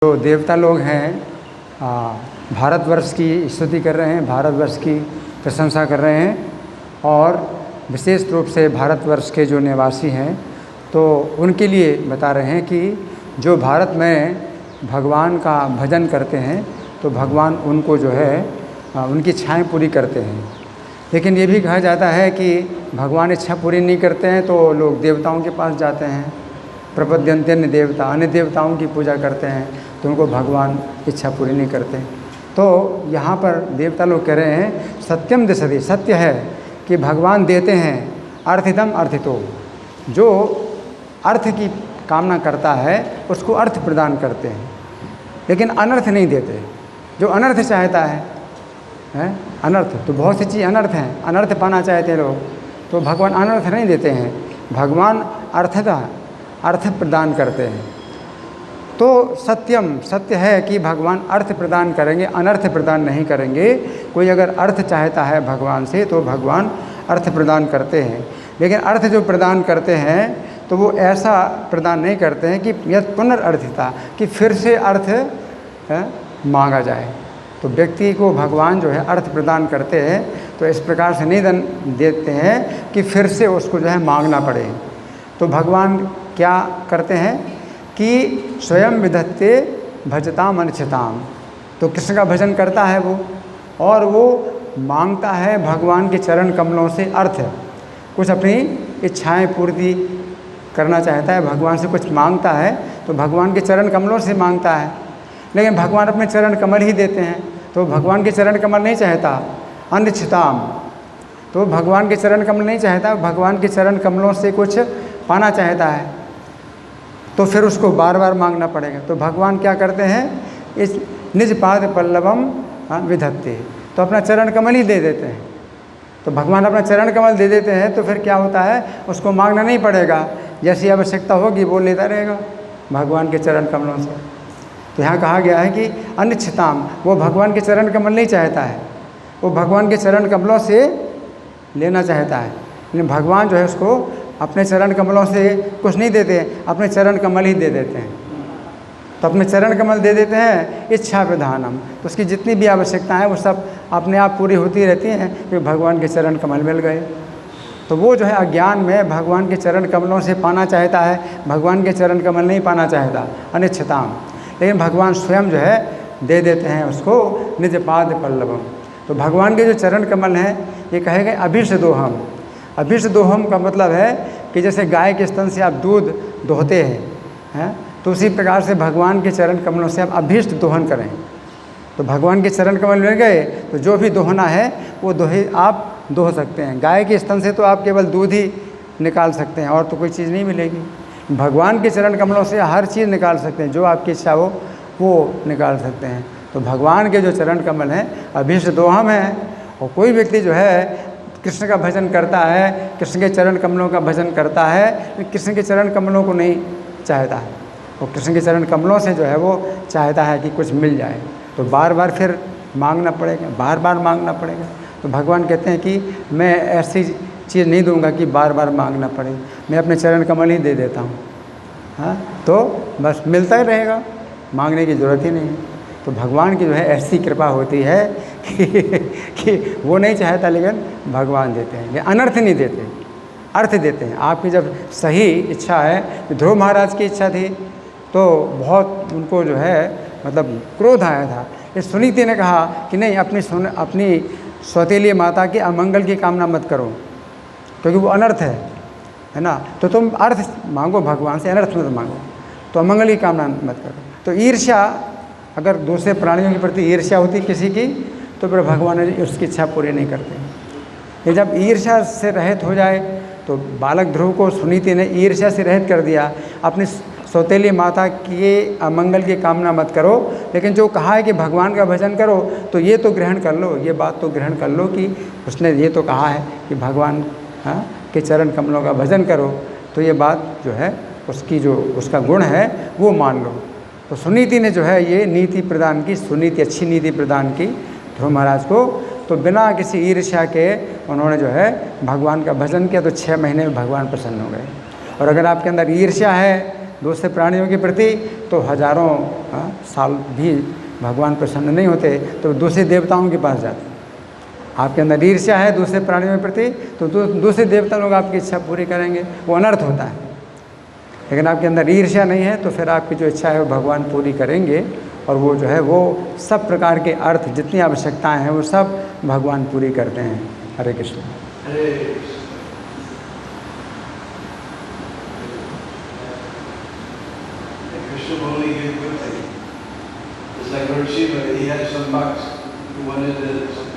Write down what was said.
जो देवता लोग हैं भारतवर्ष की स्तुति कर रहे हैं, भारतवर्ष की प्रशंसा कर रहे हैं और विशेष रूप से भारतवर्ष के जो निवासी हैं तो उनके लिए बता रहे हैं कि जो भारत में भगवान का भजन करते हैं तो भगवान उनको जो है उनकी इच्छाएं पूरी करते हैं। लेकिन ये भी कहा जाता है कि भगवान इच्छा पूरी नहीं करते हैं तो लोग देवताओं के पास जाते हैं, प्रपद्यन्ते अन्य देवता, अन्य देवताओं की पूजा करते हैं तो उनको भगवान इच्छा पूरी नहीं करते। तो यहाँ पर देवता लोग कह रहे हैं सत्यम दिशति, सत्य है कि भगवान देते हैं अर्थितम अर्थितो, जो अर्थ की कामना करता है उसको अर्थ प्रदान करते हैं, लेकिन अनर्थ नहीं देते। जो अनर्थ चाहता है अनर्थ, तो बहुत सी चीज़ अनर्थ हैं, अनर्थ पाना चाहते हैं लोग, तो भगवान अनर्थ नहीं देते हैं, भगवान अर्थ प्रदान करते हैं। तो सत्यम, सत्य है कि भगवान अर्थ प्रदान करेंगे, अनर्थ प्रदान नहीं करेंगे। कोई अगर अर्थ चाहता है भगवान से तो भगवान अर्थ प्रदान करते हैं, लेकिन अर्थ जो प्रदान करते हैं तो वो ऐसा प्रदान नहीं करते हैं कि यद पुनर्र्थिता, कि फिर से अर्थ मांगा जाए। तो व्यक्ति को भगवान जो है अर्थ प्रदान करते हैं तो इस प्रकार से नहीं देते हैं कि फिर से उसको जो है मांगना पड़े। तो भगवान क्या करते हैं कि स्वयं विधत्ते भजताम अनिच्छताम, तो कृष्ण का भजन करता है वो, और वो मांगता है भगवान के चरण कमलों से अर्थ, कुछ अपनी इच्छाएं पूर्ति करना चाहता है, भगवान से कुछ मांगता है तो भगवान के चरण कमलों से मांगता है, लेकिन भगवान अपने चरण कमल ही देते हैं तो भगवान के चरण कमल नहीं चाहता। अनिच्छताम, तो भगवान के चरण कमल नहीं चाहता, भगवान के चरण कमलों से कुछ पाना चाहता है तो फिर उसको बार बार मांगना पड़ेगा। तो भगवान क्या करते हैं, इस निज पाद पल्लवम विधत्ते, तो अपना चरण कमल ही दे देते हैं। तो भगवान अपना चरण कमल दे देते हैं तो फिर क्या होता है, उसको मांगना नहीं पड़ेगा, जैसी आवश्यकता होगी वो लेता रहेगा भगवान के चरण कमलों से। तो यहाँ कहा गया है कि अनिच्छताम, वो भगवान के चरण कमल नहीं चाहता है, वो भगवान के चरण कमलों से लेना चाहता है, लेकिन भगवान जो है उसको अपने चरण कमलों से कुछ नहीं देते, अपने चरण कमल ही दे देते हैं। तो अपने चरण कमल दे देते हैं इच्छा प्रधानम, तो उसकी जितनी भी आवश्यकताएं वो सब अपने आप पूरी होती रहती हैं कि भगवान के चरण कमल मिल गए। तो वो जो है अज्ञान में भगवान के चरण कमलों से पाना चाहता है, भगवान के चरण कमल नहीं पाना चाहता, अनिच्छताम, लेकिन भगवान स्वयं जो है दे देते हैं उसको निज पाद पल्लवम। तो भगवान के जो चरण कमल हैं ये कहे गए अभीष्ट दोहम। अभीष्ट दोहम का मतलब है कि जैसे गाय के स्तन से आप दूध दोहते हैं तो उसी प्रकार से भगवान के चरण कमलों से आप अभीष्ट दोहन करें। तो भगवान के चरण कमल मिल गए तो जो भी दोहना है वो आप दोह सकते हैं। गाय के स्तन से तो आप केवल दूध ही निकाल सकते हैं और तो कोई चीज़ नहीं मिलेगी। भगवान के चरण कमलों से हर चीज़ निकाल सकते हैं, जो आपकी इच्छा हो वो निकाल सकते हैं। तो भगवान के जो चरण कमल हैं अभीष्ट दोहम है। और कोई व्यक्ति जो है कृष्ण का भजन करता है, कृष्ण के चरण कमलों का भजन करता है, लेकिन कृष्ण के चरण कमलों को नहीं चाहता है, वो कृष्ण के चरण कमलों से जो है वो चाहता है कि कुछ मिल जाए, तो बार बार फिर मांगना पड़ेगा, बार बार मांगना पड़ेगा। तो भगवान कहते हैं कि मैं ऐसी चीज़ नहीं दूंगा कि बार बार मांगना पड़े, मैं अपने चरण कमल ही दे देता हूँ। हाँ, तो बस मिलता ही रहेगा, मांगने की ज़रूरत ही नहीं है। तो भगवान की जो है ऐसी कृपा होती है कि वो नहीं चाहता लेकिन भगवान देते हैं, ये अनर्थ नहीं देते, अर्थ देते हैं। आपकी जब सही इच्छा है, ध्रुव महाराज की इच्छा थी तो बहुत उनको जो है मतलब क्रोध आया था। इस सुनीति ने कहा कि नहीं, अपनी सौतेली माता की अमंगल की कामना मत करो क्योंकि वो अनर्थ है ना, तो तुम अर्थ मांगो भगवान से, अनर्थ मत मांगो, तो अमंगल की कामना मत करो। तो ईर्ष्या, अगर दूसरे प्राणियों के प्रति ईर्ष्या होती किसी की तो फिर भगवान उसकी इच्छा पूरी नहीं करते। ये जब ईर्ष्या से रहित हो जाए तो बालक ध्रुव को सुनीति ने ईर्ष्या से रहित कर दिया, अपनी सौतेली माता की अमंगल की कामना मत करो, लेकिन जो कहा है कि भगवान का भजन करो तो ये तो ग्रहण कर लो, ये बात तो ग्रहण कर लो कि उसने ये तो कहा है कि भगवान के चरण कमलों का भजन करो, तो ये बात जो है उसकी जो उसका गुण है वो मान लो। तो सुनीति ने जो है ये नीति प्रदान की, सुनीति अच्छी नीति प्रदान की ध्रुव महाराज को। तो बिना किसी ईर्ष्या के उन्होंने जो है भगवान का भजन किया, तो 6 महीने में भगवान प्रसन्न हो गए। और अगर आपके अंदर ईर्ष्या है दूसरे प्राणियों के प्रति तो हजारों साल भी भगवान प्रसन्न नहीं होते, तो दूसरे देवताओं के पास जाते हैं। आपके अंदर ईर्ष्या है दूसरे प्राणियों के प्रति, तो दूसरे देवता लोग आपकी इच्छा पूरी करेंगे, वो अनर्थ होता है। लेकिन आपके अंदर ईर्ष्या नहीं है तो फिर आपकी जो इच्छा है वो भगवान पूरी करेंगे, और वो जो है वो सब प्रकार के अर्थ, जितनी आवश्यकताएं हैं वो सब भगवान पूरी करते हैं। हरे Krishna. Krishna only gave good things. It's like Lord Shiva, he had some bucks who wanted to